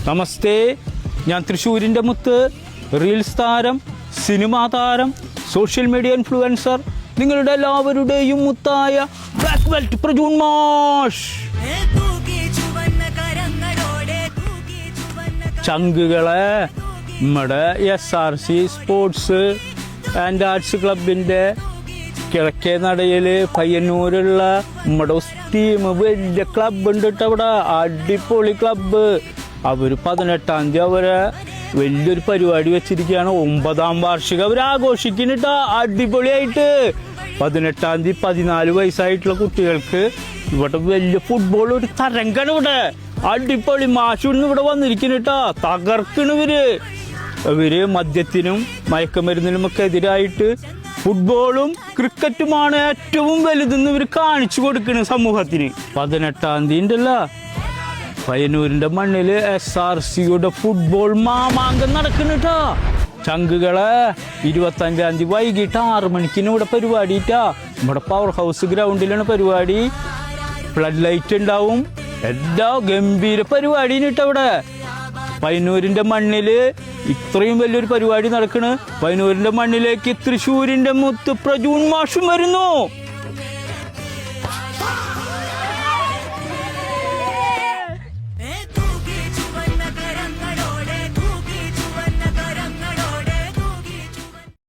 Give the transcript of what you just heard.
നമസ്തേ, ഞാൻ തൃശ്ശൂരിൻ്റെ മുത്ത്, റീൽസ് താരം, സിനിമാ താരം, സോഷ്യൽ മീഡിയ ഇൻഫ്ലുവൻസർ, നിങ്ങളുടെ എല്ലാവരുടെയും മുത്തായ ബ്ലാക്ക് ബെൽറ്റ് പ്രജൂൺ മാഷ്. ചങ്കുകളെ, നമ്മുടെ SRC സ്പോർട്സ് ആൻഡ് ആർട്സ് ക്ലബിൻ്റെ കിഴക്കേ നടയിൽ പയ്യന്നൂരുള്ള നമ്മുടെ ടീം വലിയ ക്ലബ് ഉണ്ട് കേട്ടോ. അവിടെ അടിപൊളി ക്ലബ്ബ്. അവർ 18-ാം തീയതി അവരെ വലിയൊരു പരിപാടി വെച്ചിരിക്കുകയാണ്. 9ാം വാർഷികം അവർ ആഘോഷിക്കുന്നുട്ടാ അടിപൊളിയായിട്ട്. 18-ാം തീയതി 14 വയസ്സായിട്ടുള്ള കുട്ടികൾക്ക് ഇവിടെ വലിയ ഫുട്ബോൾ ഒരു തരംഗാണ് ഇവിടെ. അടിപൊളി മാഷൊന്നും ഇവിടെ വന്നിരിക്കുന്നുട്ടാ. തകർക്കണ് ഇവര് മദ്യത്തിനും മയക്കുമരുന്നിനുമൊക്കെ എതിരായിട്ട് ഫുട്ബോളും ക്രിക്കറ്റുമാണ് ഏറ്റവും വലുതെന്ന് ഇവർ കാണിച്ചു കൊടുക്കണ സമൂഹത്തിന്. 18-ാം തീയതി ഉണ്ടല്ല, പയ്യന്നൂരിന്റെ മണ്ണിൽ SRCയുടെ ഫുട്ബോൾ മാമാങ്കം നടക്കുന്നുട്ടാ. ചങ്കുകളെ, 25-ാം തീയതി വൈകിട്ട് 6 മണിക്കിന് ഇവിടെ പരിപാടിയിട്ടാ. നമ്മുടെ പവർ ഹൗസ് ഗ്രൗണ്ടിലാണ് പരിപാടി. ഫ്ലഡ് ലൈറ്റ് ഉണ്ടാവും. എല്ലാ ഗംഭീര പരിപാടിയിട്ടാ ഇവിടെ. പയ്യന്നൂരിന്റെ മണ്ണില് ഇത്രയും വലിയൊരു പരിപാടി നടക്കണ്. പയ്യന്നൂരിന്റെ മണ്ണിലേക്ക് തൃശ്ശൂരിന്റെ മുത്ത് പ്രജൂൺ മാഷും വരുന്നു.